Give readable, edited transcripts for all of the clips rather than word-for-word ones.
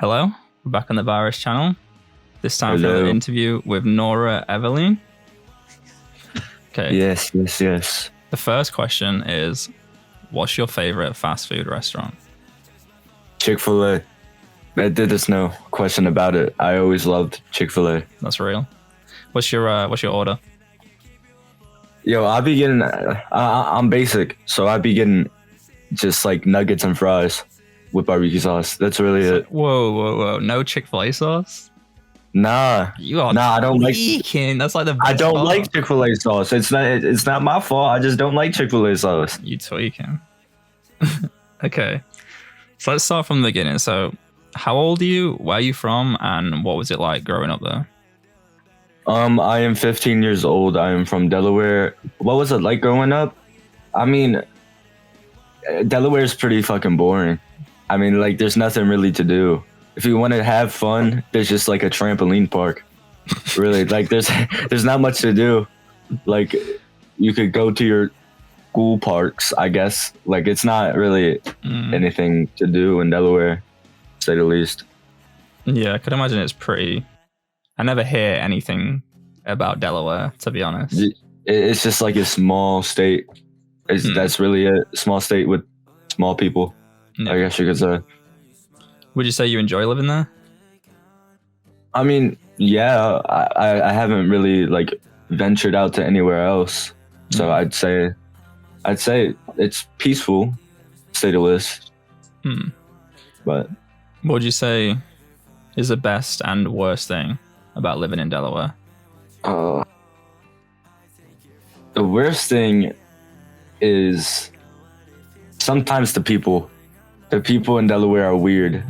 Hello, we're back on the Virus channel. This time Hello. for an interview with Nora Evelyne. Okay. Yes. The first question is, what's your favorite fast food restaurant? Chick-fil-A. There's no question about it. I always loved Chick-fil-A. That's real. What's your order? Yo, I be getting. I'm basic, so I be getting just like nuggets and fries with barbecue sauce. That's really it. Whoa. No Chick-fil-A sauce? Nah, You are I don't like. tweaking. That's like the best I don't part. like Chick-fil-A sauce. It's not my fault. I just don't like Chick-fil-A sauce. You tweaking. Okay. So let's start from the beginning. So how old are you? Where are you from? And what was it like growing up there? I am 15 years old. I am from Delaware. What was it like growing up? I mean, Delaware is pretty fucking boring. I mean, like, there's nothing really to do. If you want to have fun, there's just like a trampoline park. Really, like, there's not much to do. Like, you could go to your school parks, I guess. Like, it's not really anything to do in Delaware, to say the least. Yeah, I could imagine it's pretty. I never hear anything about Delaware, to be honest. It's just like a small state. That's really a small state with small people. Yeah. I guess you could say. Would you say you enjoy living there? I mean, yeah, I haven't really like ventured out to anywhere else, so I'd say it's peaceful, to say the least. But what would you say is the best and worst thing about living in Delaware? the worst thing is sometimes the people. The people in Delaware are weird.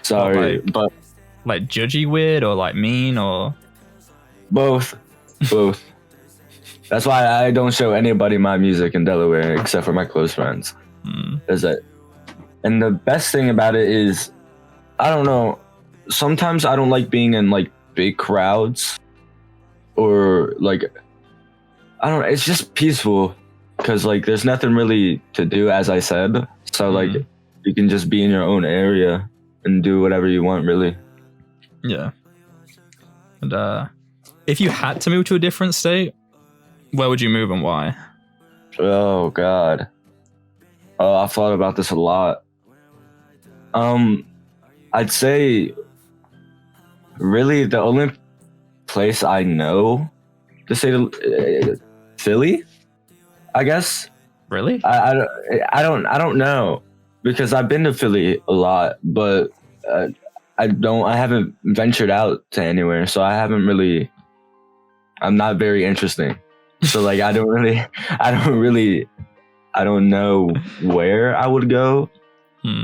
Sorry, but like judgy weird or like mean or both. That's why I don't show anybody my music in Delaware except for my close friends. Is that? And the best thing about it is, I don't know. Sometimes I don't like being in like big crowds, or like, I don't know. It's just peaceful because like there's nothing really to do, as I said. So like you can just be in your own area and do whatever you want, really. Yeah. And if you had to move to a different state, where would you move and why? Oh God. Oh, I've thought about this a lot. I'd say really the only place I know to say Philly, I guess. Really? I don't know, because I've been to Philly a lot, but I haven't ventured out to anywhere, so I'm not very interesting. So like I don't know where I would go.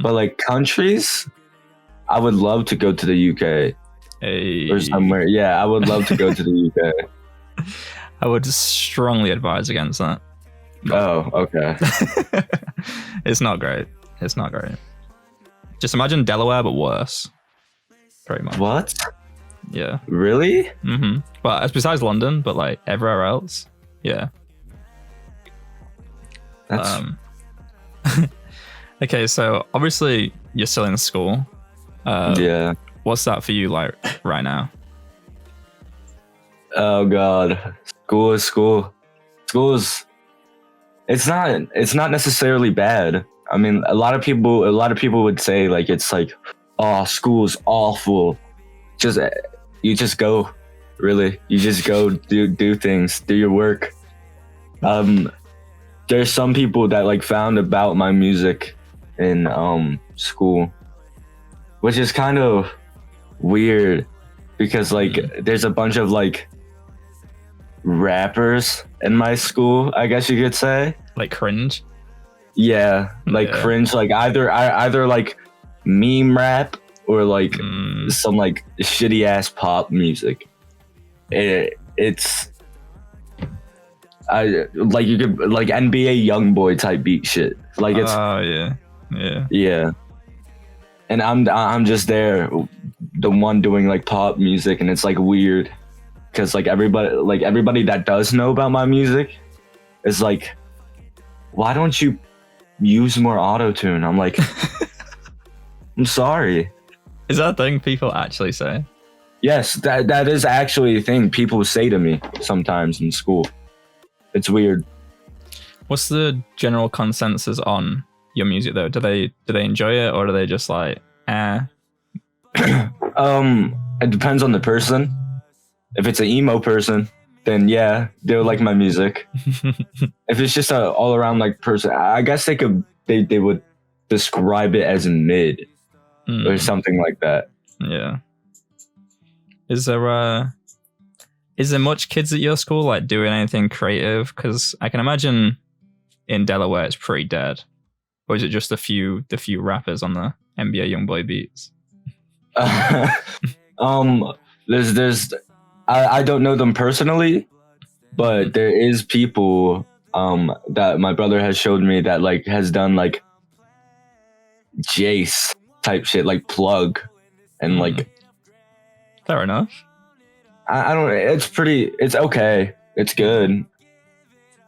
But like countries, I would love to go to the UK or somewhere. Yeah, I would love to go to the UK. I would strongly advise against that. Oh, okay. It's not great. Just imagine Delaware, but worse. Pretty much. What? Yeah. Really? But besides London, but like everywhere else, yeah. That's... Okay, so obviously you're still in school. Yeah. What's that for you like right now? Oh God, school is school. School's it's not necessarily bad. I mean, a lot of people would say like it's like, oh, school's awful. You just go, really. You just go do things, do your work. There's some people that like found about my music in school, which is kind of weird because like there's a bunch of like rappers in my school, I guess you could say. Like cringe? Yeah, like cringe, like either like meme rap or like some like shitty ass pop music. It's I like you could like NBA YoungBoy type beat shit. Like it's yeah. And I'm just there, the one doing like pop music, and it's like weird because like everybody that does know about my music is like, why don't you use more auto-tune? I'm like, I'm sorry. Is that a thing people actually say? Yes, that is actually a thing people say to me sometimes in school. It's weird. What's the general consensus on your music though? Do they enjoy it, or do they just like, eh? It depends on the person. If it's an emo person, then yeah, they'll like my music. If it's just a all around like person, I guess they would describe it as mid or something like that. Yeah. Is there much kids at your school like doing anything creative? Because I can imagine in Delaware it's pretty dead. Or is it just the few rappers on the NBA Youngboy beats? There's I don't know them personally, but there is people that my brother has showed me that like has done like Jace type shit, like Plug, and like. Fair enough. I don't. It's okay. It's good.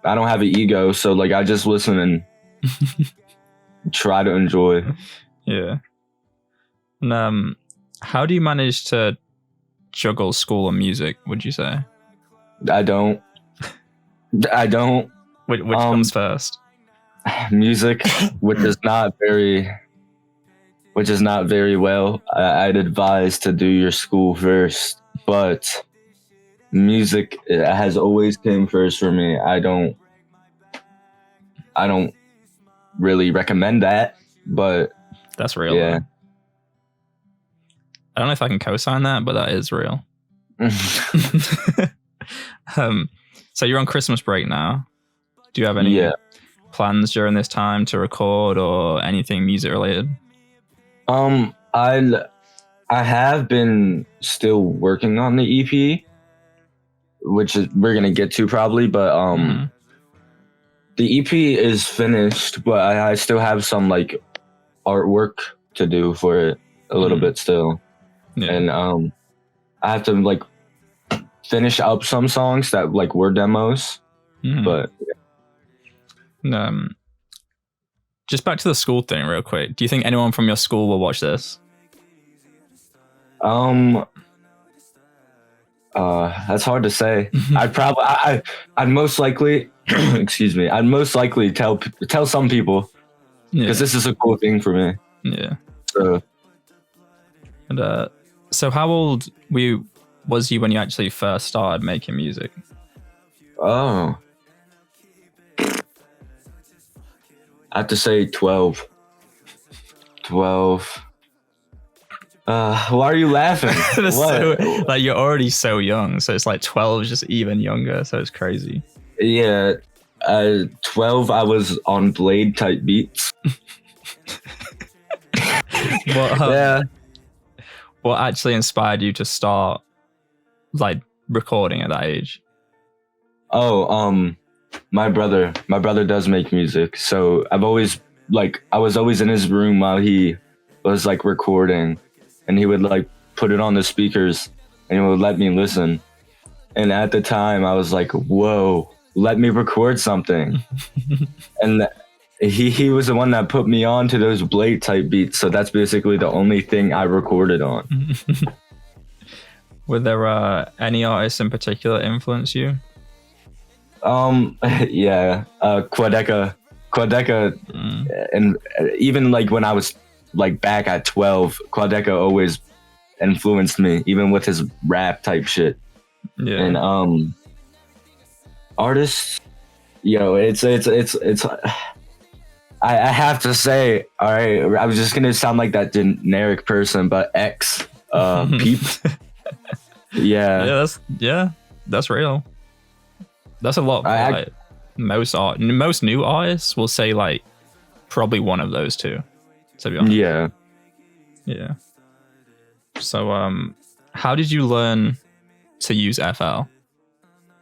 I don't have an ego, so like I just listen and try to enjoy. Yeah. And how do you manage to juggle school and music? Would you say? I don't. Which comes first? Music, which is not very well. I'd advise to do your school first, but music has always came first for me. I don't really recommend that, but that's real. Yeah. Though. I don't know if I can co-sign that, but that is real. So you're on Christmas break now. Do you have any plans during this time to record or anything music related? I have been still working on the EP, which is we're gonna get to probably, but the EP is finished, but I still have some like artwork to do for it a little bit still, and I have to like finish up some songs that like were demos, but. Just back to the school thing real quick. Do you think anyone from your school will watch this? That's hard to say. I'd most likely, excuse me, I'd most likely tell some people because this is a cool thing for me. Yeah. So. And so how old was you when you actually first started making music? Oh. I have to say 12. 12. Why are you laughing? What? So, like you're already so young, so it's like 12 is just even younger, so it's crazy. Yeah, 12 I was on Blade type beats. What actually inspired you to start like recording at that age? My brother does make music, so I was always in his room while he was like recording, and he would like put it on the speakers and he would let me listen. And at the time I was like, whoa, let me record something. And he was the one that put me on to those Blade type beats, so that's basically the only thing I recorded on. Were there any artists in particular influence you? Yeah, Quadeca, and even like when I was like back at 12, Quadeca always influenced me, even with his rap type shit. Yeah. And artists, it's I have to say, all right, I was just gonna sound like that generic person, but X Peep. Yeah, that's real. That's a lot. Most new artists will say like probably one of those two. To be honest. Yeah. So how did you learn to use FL?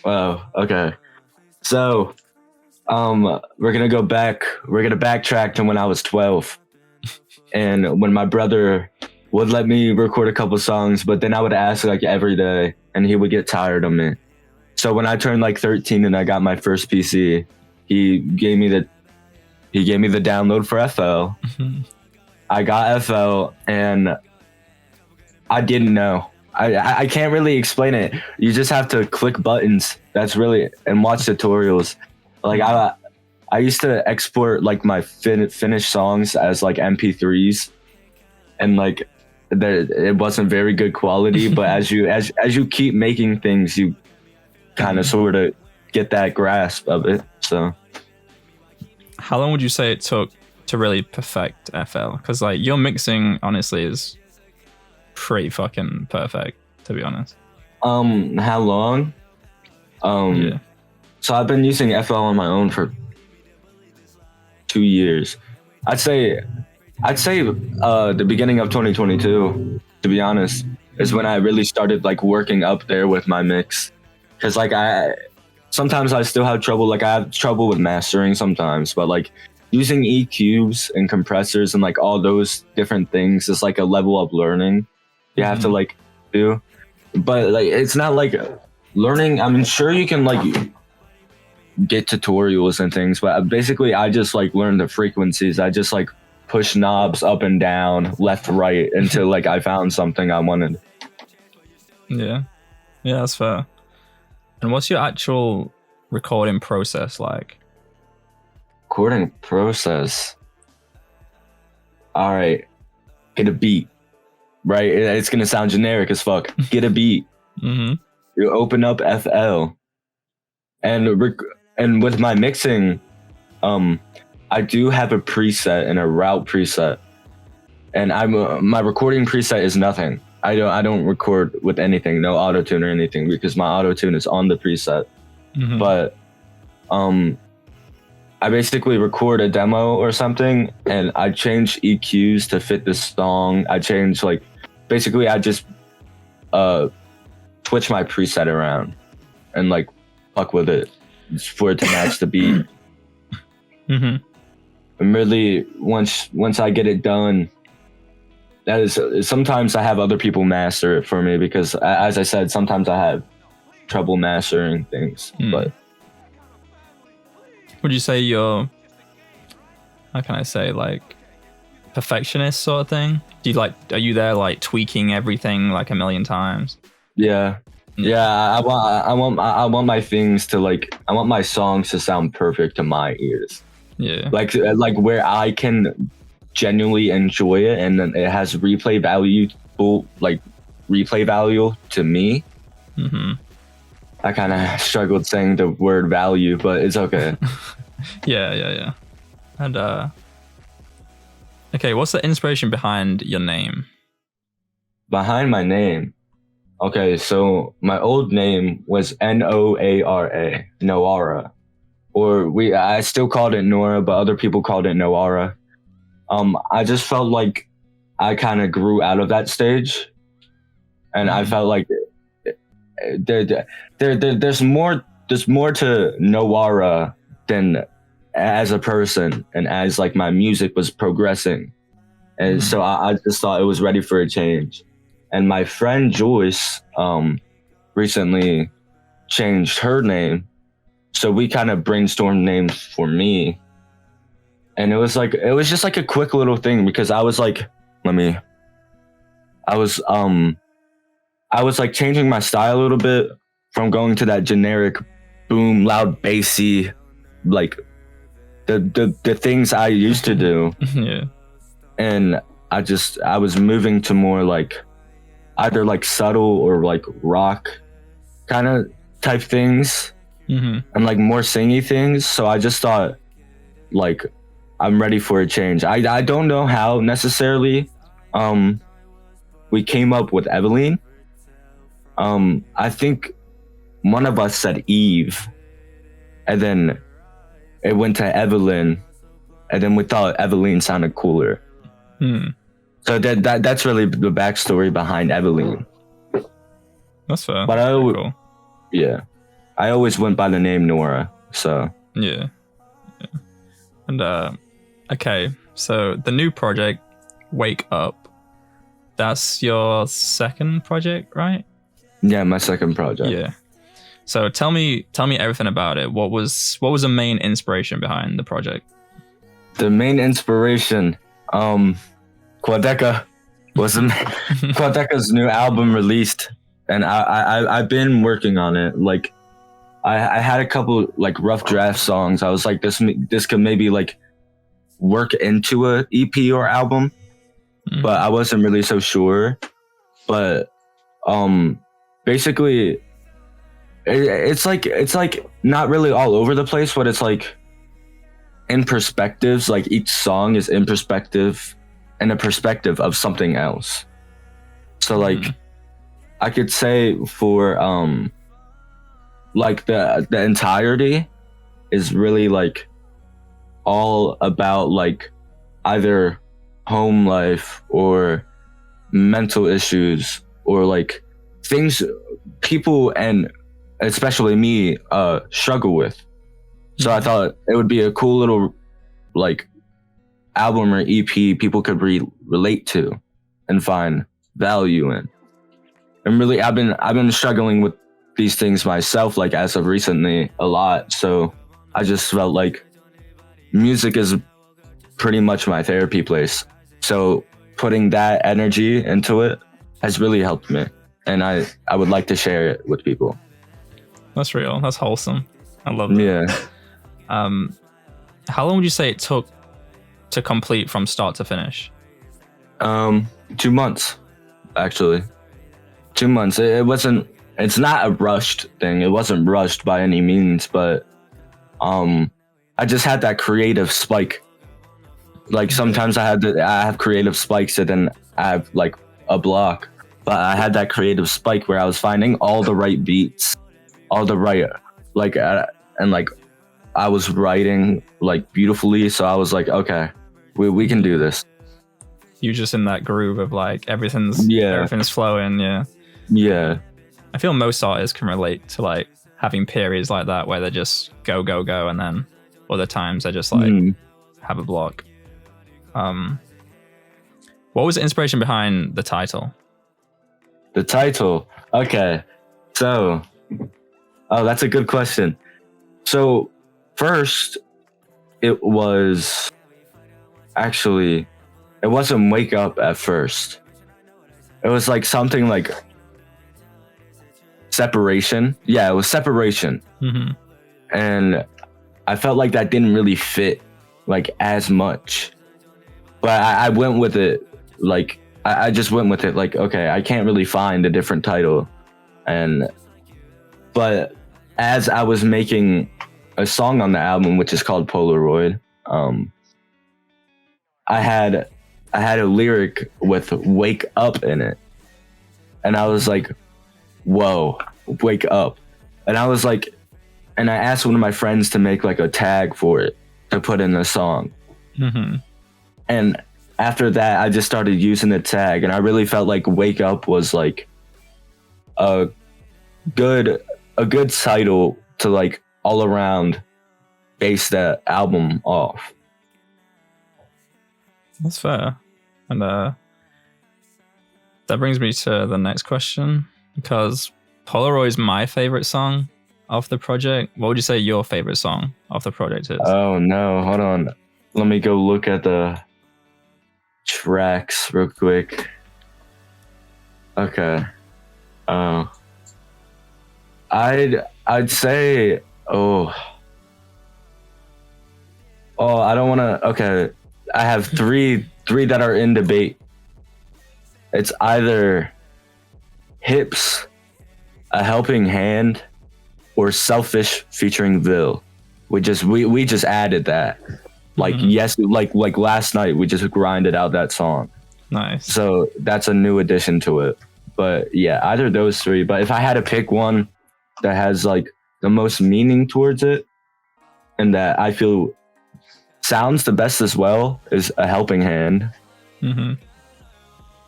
Oh, okay. So we're gonna go back. We're gonna backtrack to when I was 12, and when my brother would let me record a couple songs, but then I would ask like every day, and he would get tired of me. So when I turned like 13 and I got my first PC, he gave me the download for FL. I got FL, and I didn't know. I can't really explain it. You just have to click buttons. That's really and watch tutorials. Like I used to export like my finished songs as like MP3s, and like it wasn't very good quality. But as you keep making things, you kind of sort of get that grasp of it. So, how long would you say it took to really perfect FL? Because like your mixing, honestly, is pretty fucking perfect, to be honest. How long? Yeah. So I've been using FL on my own for 2 years. I'd say the beginning of 2022, to be honest, is when I really started like working up there with my mix. Cause like sometimes I still have trouble. Like I have trouble with mastering sometimes, but like using EQs and compressors and like all those different things is like a level up learning you have to like do. But like it's not like learning. I mean, sure you can like get tutorials and things, but basically I just like learned the frequencies. I just like push knobs up and down, left, right until like I found something I wanted. Yeah, that's fair. And what's your actual recording process like? Recording process. All right, get a beat. Right, it's gonna sound generic as fuck. Get a beat. Mm-hmm. You open up FL, and with my mixing, I do have a preset and a route preset, and my recording preset is nothing. I don't record with anything, no auto tune or anything, because my auto tune is on the preset. Mm-hmm. But I basically record a demo or something, and I change EQs to fit the song. I change like basically I just switch my preset around and like fuck with it for it to match the beat. Mm-hmm. And really, once I get it done, that is sometimes I have other people master it for me, because as I said, sometimes I have trouble mastering things. But would you say you're, how can I say, like perfectionist sort of thing? Are you there like tweaking everything like a million times? Yeah. I want my things to like, I want my songs to sound perfect to my ears. Yeah. Like where I can genuinely enjoy it, and then it has replay value to me. Mm-hmm. I kind of struggled saying the word value, but it's okay. Yeah. And okay, what's the inspiration behind your name? Behind my name? Okay, so my old name was Noara, Noara. Or I still called it Nora, but other people called it Noara. I just felt like I kind of grew out of that stage, and I felt like there's more to Noara than as a person and as like my music was progressing, and so I just thought it was ready for a change. And my friend Joyce recently changed her name, so we kind of brainstormed names for me. And it was just like a quick little thing, because I was like, I was like changing my style a little bit from going to that generic boom, loud, bassy, like the things I used to do. Yeah. And I was moving to more like either like subtle or like rock kind of type things, and like more singy things. So I just thought like I'm ready for a change. I don't know how necessarily we came up with Evelyne. I think one of us said Eve, and then it went to Evelyn, and then we thought Evelyne sounded cooler. So that's really the backstory behind Evelyne. That's fair. But Cool. Yeah, I always went by the name Nora. So Yeah. And okay, so the new project, Wake Up, that's your second project, right? yeah, my second project. Yeah. So tell me everything about it. What was the main inspiration behind the project? The main inspiration, Quadeca. wasn't Quadeca's new album released, and I've been working on it. Like I had a couple like rough draft songs. I was like, this could maybe like work into a EP or album, but I wasn't really so sure. But basically it's like not really all over the place, but it's like in perspectives. Like each song is in perspective and a perspective of something else. So like I could say for like the entirety is really like all about like either home life or mental issues or like things people and especially me struggle with. So I thought it would be a cool little like album or EP people could relate to and find value in. And really I've been struggling with these things myself, like as of recently a lot. So I just felt like music is pretty much my therapy place. So putting that energy into it has really helped me. And I would like to share it with people. That's real. That's wholesome. I love that. Yeah. How long would you say it took to complete from start to finish? 2 months, actually. 2 months. It's not a rushed thing. It wasn't rushed by any means, but I just had that creative spike. Like sometimes I have creative spikes and then I have like a block, but I had that creative spike where I was finding all the right beats, all the right like and like I was writing like beautifully. So I was like, okay, we can do this. You just in that groove of like everything's flowing. Yeah. I feel most artists can relate to like having periods like that where they just go, and then other times they just like have a block. What was the inspiration behind the title? The title? Okay. So, that's a good question. So, first, it wasn't Wake Up at first. It was like something like Separation. Yeah, it was Separation. And I felt like that didn't really fit like as much. But I went with it like I just went with it like, okay, I can't really find a different title. But as I was making a song on the album, which is called Polaroid, I had a lyric with "wake up" in it, and I was like, "Whoa, wake up!" And I was like, and I asked one of my friends to make like a tag for it to put in the song, and after that, I just started using the tag, and I really felt like "wake up" was like a good title to like all around base that album off. That's fair. And that brings me to the next question, because Polaroid is my favorite song off the project. What would you say your favorite song off the project is? Oh no, hold on. Let me go look at the tracks real quick. Okay. I'd say I don't want to. Okay, I have three that are in debate. It's either Hips, A Helping Hand, or Selfish featuring Vil. We just added that. Like like last night we just grinded out that song. Nice. So that's a new addition to it. But yeah, either of those three. But if I had to pick one that has like the most meaning towards it and that I feel sounds the best as well, is A Helping Hand.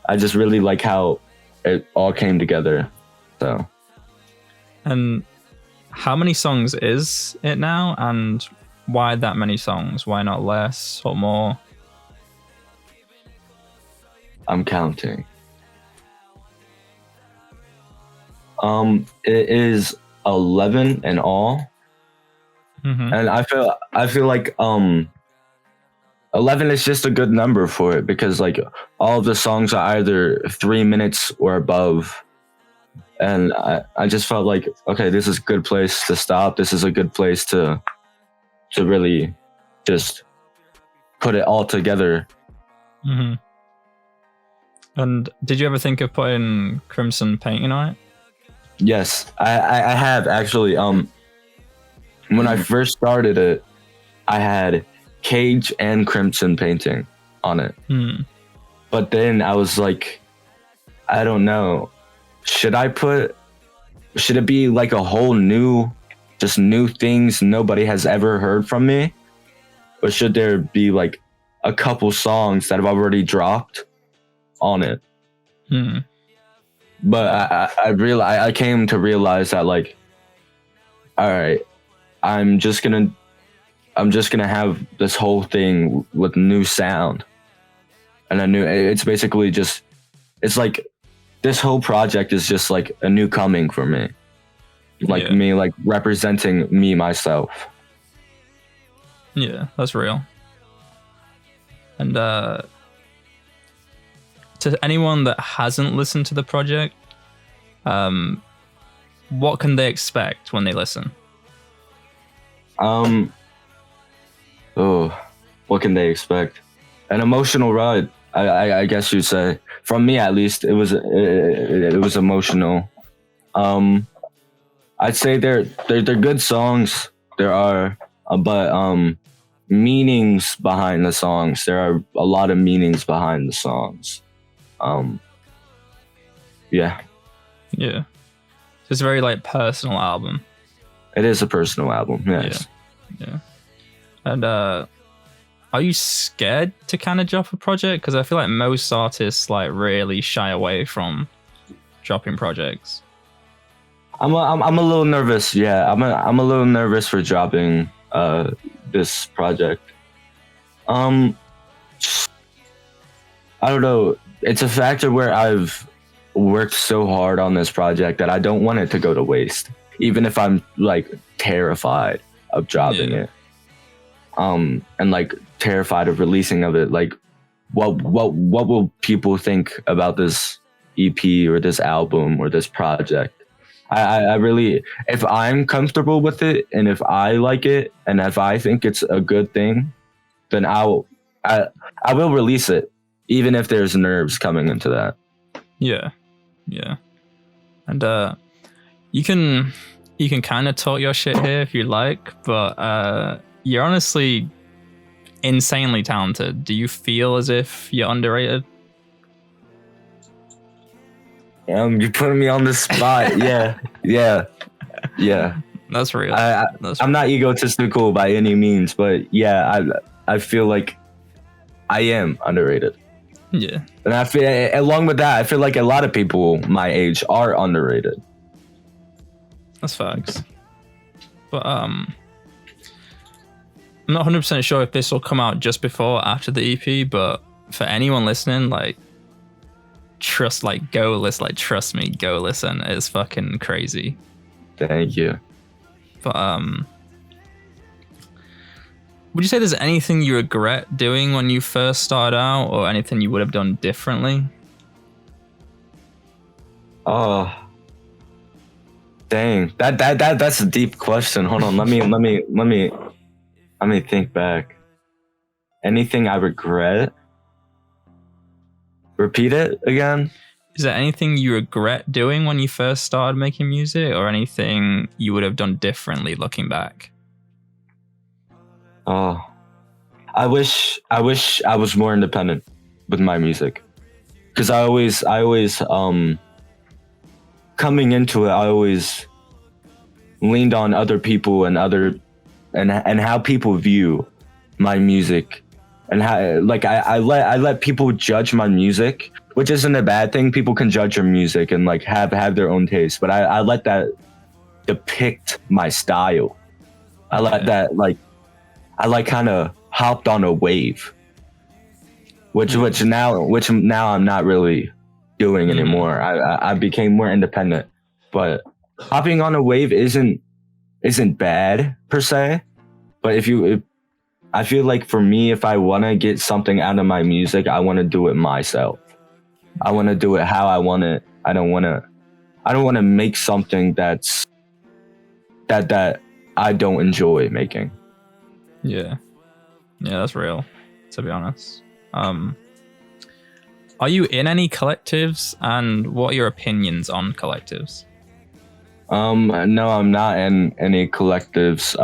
I just really like how it all came together. So. And how many songs is it now? And why that many songs? Why not less or more? I'm counting. It is 11 in all. And I feel like 11 is just a good number for it because like all of the songs are either 3 minutes or above. And I just felt like, okay, this is a good place to stop. This is a good place to really just put it all together. Mm-hmm. And did you ever think of putting crimson painting on it? Yes, I have actually. When I first started it, I had Cage and Crimson painting on it. But then I was like, I don't know. Should it be like a whole new things nobody has ever heard from me? Or should there be like a couple songs that have already dropped on it? But I came to realize that like, all right, I'm just gonna have this whole thing with new sound and it's basically just, it's like this whole project is just like a new coming for me, like me like representing me myself. Yeah, that's real. And to anyone that hasn't listened to the project, what can they expect when they listen? What can they expect? An emotional ride, I guess you'd say. From me, at least, it was emotional. I'd say they're good songs. There are, but meanings behind the songs. There are a lot of meanings behind the songs. Yeah. So it's a very like personal album. It is a personal album. Yes. Yeah. And are you scared to kind of drop a project? Because I feel like most artists like really shy away from dropping projects. I'm a little nervous. Yeah, I'm a little nervous for dropping this project. I don't know. It's a factor where I've worked so hard on this project that I don't want it to go to waste, even if I'm like terrified of dropping it. And like terrified of releasing of it. Like, what will people think about this EP or this album or this project? I really, if I'm comfortable with it and if I like it and if I think it's a good thing, then I will release it, even if there's nerves coming into that. Yeah. And you can kind of talk your shit here if you like, but you're honestly insanely talented. Do you feel as if you're underrated? You're putting me on the spot. Yeah. That's real. I'm not egotistical by any means, but yeah, I feel like I am underrated. Yeah. And I feel, along with that, I feel like a lot of people my age are underrated. That's facts. But I'm not 100% sure if this will come out just before or after the EP, but for anyone listening, like, trust me, go listen. It's fucking crazy. Thank you. But would you say there's anything you regret doing when you first started out, or anything you would have done differently? Oh, dang. That's a deep question. Hold on. Let me think back. Anything I regret? Repeat it again. Is there anything you regret doing when you first started making music, or anything you would have done differently looking back? Oh, I wish I was more independent with my music, because I always coming into it, I always leaned on other people and how people view my music, and how like I let people judge my music, which isn't a bad thing. People can judge your music and like have their own taste, but I let that depict my style. I let that like. I like kind of hopped on a wave, which now I'm not really doing anymore. I became more independent, but hopping on a wave isn't bad per se. But if I feel like for me, if I want to get something out of my music, I want to do it myself. I want to do it how I want it. I don't want to make something that I don't enjoy making. Yeah, that's real. To be honest, are you in any collectives, and what are your opinions on collectives? No, I'm not in any collectives.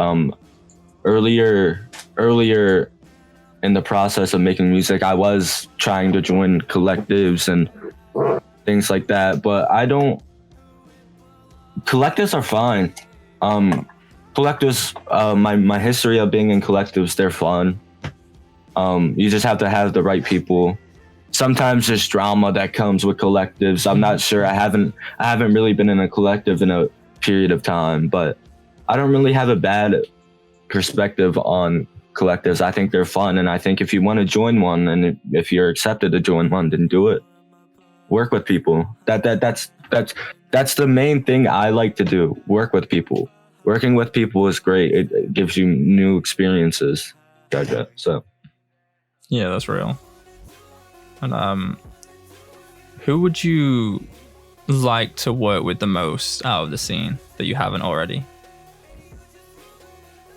Earlier in the process of making music, I was trying to join collectives and things like that, but I don't. Collectives are fine. Collectives, my history of being in collectives, they're fun. You just have to have the right people. Sometimes there's drama that comes with collectives. I'm not sure. I haven't really been in a collective in a period of time, but I don't really have a bad perspective on collectives. I think they're fun, and I think if you want to join one, and if you're accepted to join one, then do it. Work with people. That's the main thing I like to do. Work with people. Working with people is great. It gives you new experiences. So Yeah, that's real. And who would you like to work with the most out of the scene that you haven't already?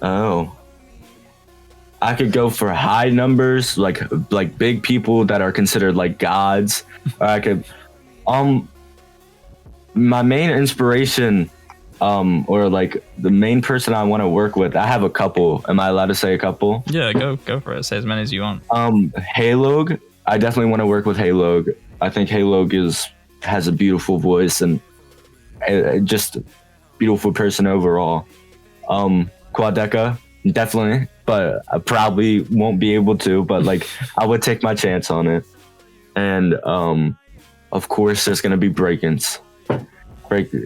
Oh, I could go for high numbers, like big people that are considered like gods. Or I could, my main inspiration, or like the main person I want to work with. I have a couple. Am I allowed to say a couple? Yeah, go for it. Say as many as you want. Halog. I definitely want to work with Halog. I think Halog has a beautiful voice and just a beautiful person overall. Quadeca, definitely, but I probably won't be able to, but like I would take my chance on it. And of course there's gonna be Breakins.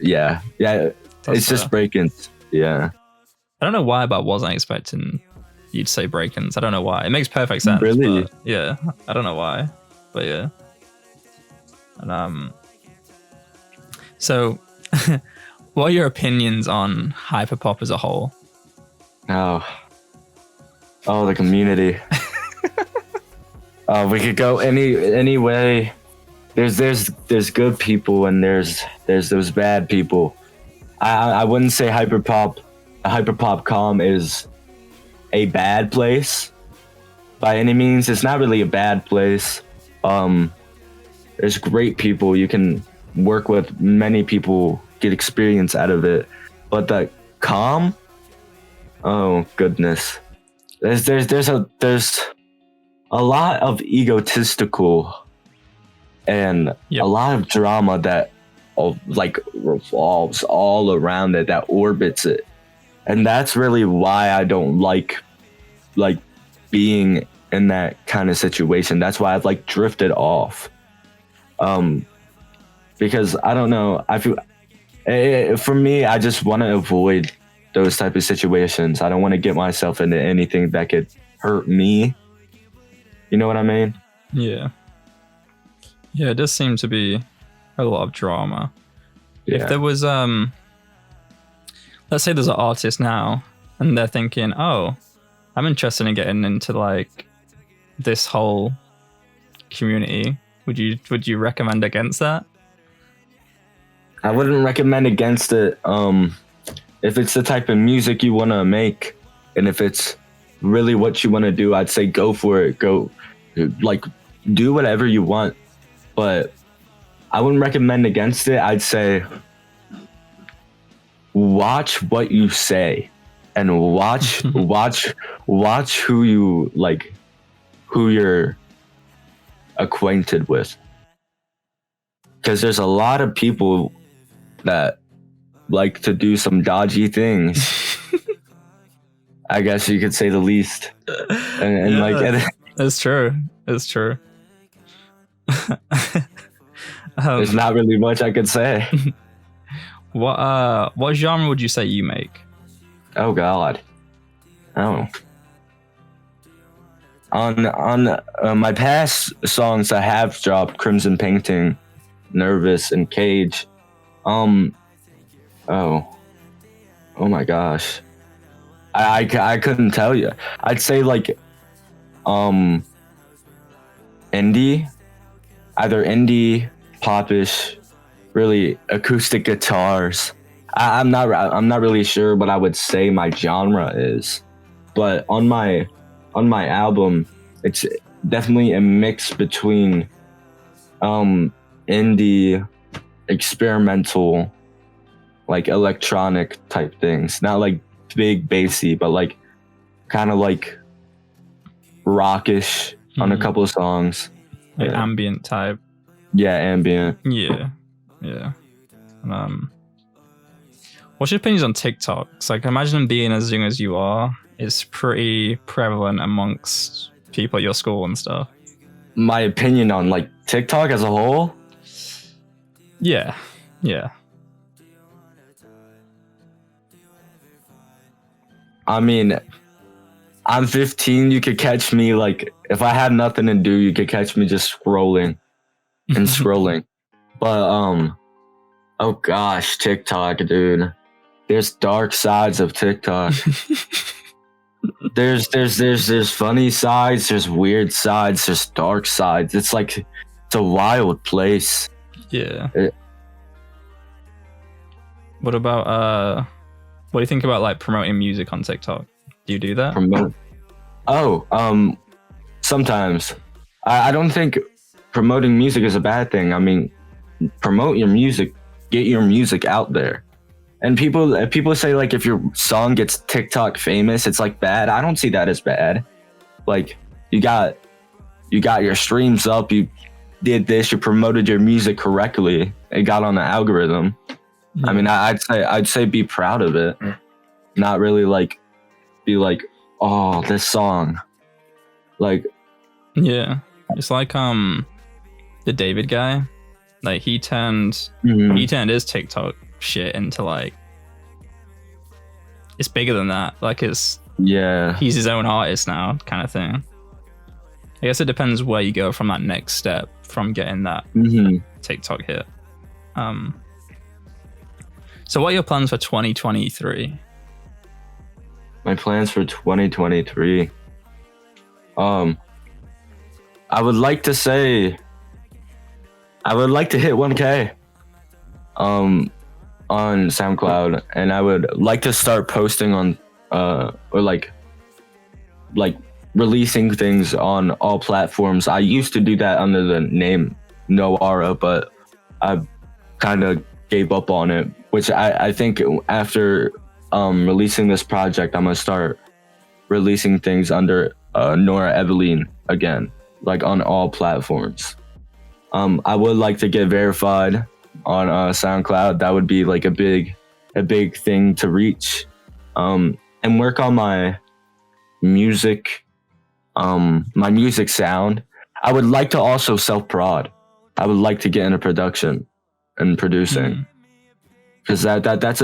Yeah. It's just Breakins. Yeah. I don't know why, but I wasn't expecting you'd say Breakins. I don't know why. It makes perfect sense. Really? But yeah. I don't know why. But yeah. And so what are your opinions on hyperpop as a whole? Oh, the community. We could go any way. There's good people and there's those bad people. I wouldn't say hyperpop.com is a bad place by any means. It's not really a bad place. There's great people. You can work with many people, get experience out of it. But the com, oh goodness, there's a lot of egotistical and a lot of drama that like revolves all around it, that orbits it, and that's really why I don't like being in that kind of situation. That's why I've like drifted off, because I don't know, I feel for me, I just want to avoid those type of situations. I don't want to get myself into anything that could hurt me. You know what I mean? Yeah, it does seem to be a lot of drama. Yeah. If there was let's say there's an artist now and they're thinking, oh, I'm interested in getting into like this whole community, would you recommend against that? I wouldn't recommend against it. If it's the type of music you want to make, and if it's really what you want to do, I'd say go for it. Go, like, do whatever you want. But I wouldn't recommend against it. I'd say watch what you say, and watch who you like, who you're acquainted with. Because there's a lot of people that like to do some dodgy things. I guess you could say the least. And like, it's true. It's true. There's not really much I could say. What genre would you say you make? Oh God. Oh. On my past songs, I have dropped Crimson Painting, Nervous, and Cage. Oh my gosh. I couldn't tell you. I'd say like indie, either indie, popish, really acoustic guitars. I'm not really sure what I would say my genre is, but on my album, it's definitely a mix between indie, experimental, like electronic type things. Not like big bassy, but like kind of like rockish on a couple of songs. Like ambient type. Yeah, ambient. Yeah. What's your opinions on TikTok? It's like, imagine being as young as you are. It's pretty prevalent amongst people at your school and stuff. My opinion on like TikTok as a whole? Yeah. I mean, I'm 15. You could catch me like if I had nothing to do, you could catch me just scrolling and scrolling. But oh gosh, TikTok, dude. There's dark sides of TikTok. there's funny sides, there's weird sides, there's dark sides. It's like it's a wild place. Yeah. What about what do you think about like promoting music on TikTok? Do you do that? Sometimes. I don't think promoting music is a bad thing. I mean, promote your music, get your music out there. And people say like if your song gets TikTok famous, it's like bad. I don't see that as bad. Like you got your streams up, you did this, you promoted your music correctly, it got on the algorithm. I mean, I'd say be proud of it, not really like be like, oh, this song, like yeah, it's like the David guy, like he turned his TikTok shit into like it's bigger than that. Like he's his own artist now, kind of thing. I guess it depends where you go from that next step from getting that TikTok hit. So what are your plans for 2023? My plans for 2023. I would like to say I would like to hit 1K on SoundCloud, and I would like to start posting on or like releasing things on all platforms. I used to do that under the name Nora, but I kind of gave up on it, which I think after releasing this project, I'm gonna start releasing things under Nora Evelyne again, like on all platforms. I would like to get verified on SoundCloud. That would be like a big thing to reach, and work on my music sound. I would like to also self-prod. I would like to get into production and producing, because that's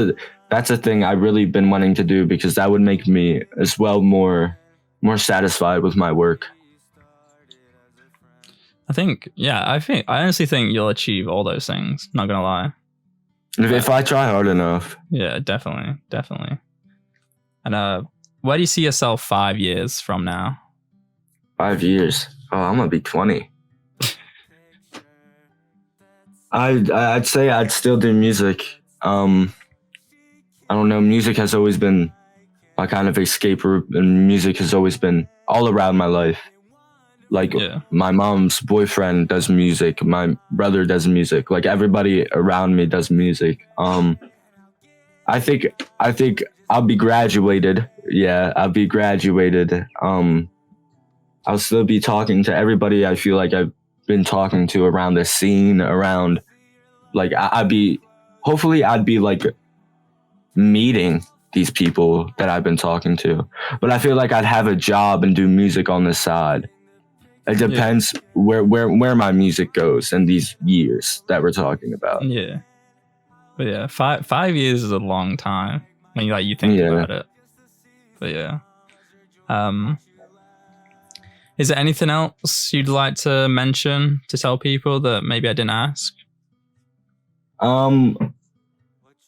a thing I've really been wanting to do, because that would make me as well more satisfied with my work. I honestly think you'll achieve all those things, not gonna lie. If I try hard enough. Yeah, definitely. And where do you see yourself 5 years from now? 5 years? Oh, I'm gonna be 20. I'd say I'd still do music. I don't know. Music has always been my kind of escape route, and music has always been all around my life. Like my mom's boyfriend does music, my brother does music, like everybody around me does music. I think I'll be graduated. Yeah, I'll be graduated. I'll still be talking to everybody I feel like I've been talking to around the scene, around like I'd be like meeting these people that I've been talking to, but I feel like I'd have a job and do music on the side. It depends where my music goes in these years that we're talking about. Yeah, but yeah, 5 years is a long time when you think about it. But yeah, is there anything else you'd like to mention to tell people that maybe I didn't ask?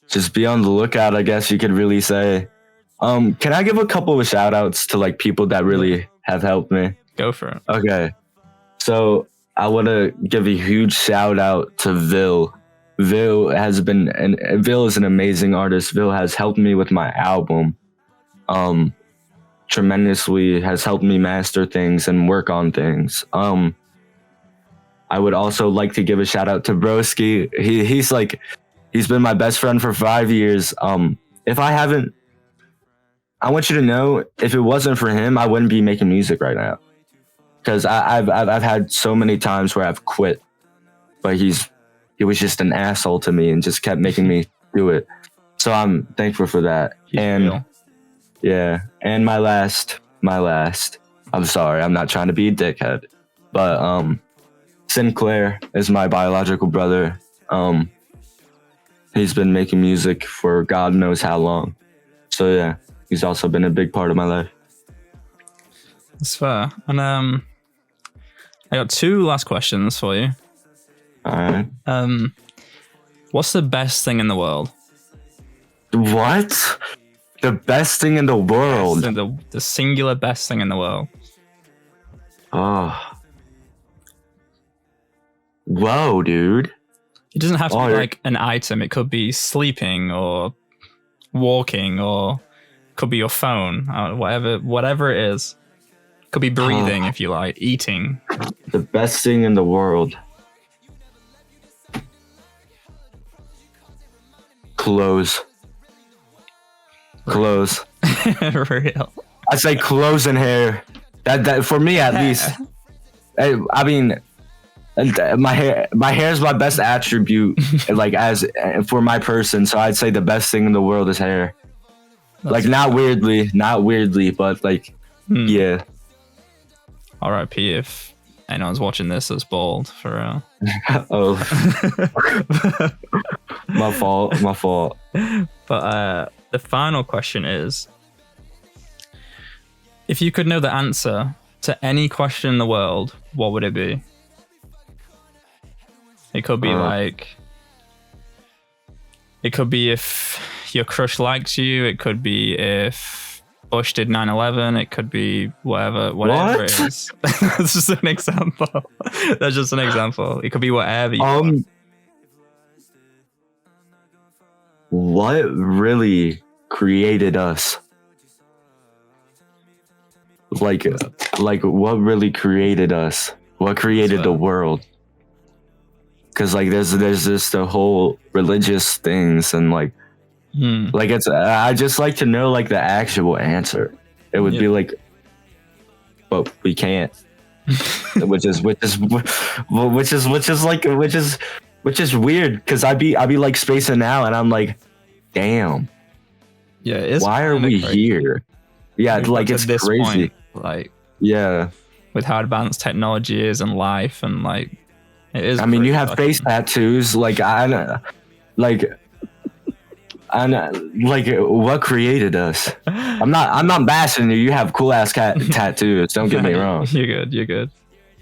Just be on the lookout, I guess you could really say. Can I give a couple of shout outs to like people that really have helped me? Go for it. Okay. So I want to give a huge shout out to Vil. Vil is an amazing artist. Vil has helped me with my album. Tremendously, has helped me master things and work on things. I would also like to give a shout out to Broski. He's been my best friend for 5 years. I want you to know, if it wasn't for him, I wouldn't be making music right now. Because I've had so many times where I've quit, but he was just an asshole to me and just kept making me do it. So I'm thankful for that. And my last. I'm sorry, I'm not trying to be a dickhead, but Sinclair is my biological brother. He's been making music for God knows how long. So yeah, he's also been a big part of my life. That's fair. And I got 2 last questions for you. All right. What's the best thing in the world? What? The best thing in the world? The singular best thing in the world. Oh. Whoa, dude. It doesn't have to be like an item. It could be sleeping or walking, or could be your phone, whatever it is. Could be breathing if you like, eating. The best thing in the world. Clothes. Real. I say clothes and hair. That for me at least. I mean, my hair is my best attribute, like as for my person. So I'd say the best thing in the world is hair. Like not weirdly, but like yeah. R.I.P. if anyone's watching this that's bald for Oh. My fault. But the final question is, if you could know the answer to any question in the world, what would it be? It could be it could be if your crush likes you. It could be if Bush did 9/11. It could be whatever it is. That's just an example. That's just an example. It could be whatever you want. What really created us? Like what really created us? What created the world? Because like there's just the whole religious things and like it's I just like to know like the actual answer. It would be like, but we can't. which is weird because I be like spacing out and I'm like, damn. Yeah, it's why are we crazy here? Yeah, like it's crazy. Point, like yeah, with how advanced technology is and life and like it is. I mean, you have face tattoos. Like what created us? I'm not bashing you. You have cool ass tattoos. Don't get me wrong. You're good.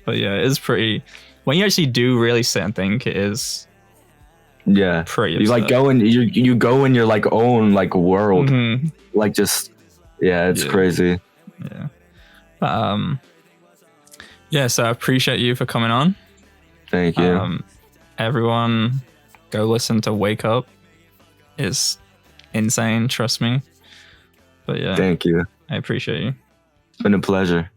But yeah, it is pretty. When you actually do really sit and think, it is. Yeah, pretty. You like go in. You go in your like own like world. Like just it's crazy. Yeah. Yeah. So I appreciate you for coming on. Thank you. Everyone, go listen to Wake Up. It's insane. Trust me. But yeah. Thank you. I appreciate you. It's been a pleasure.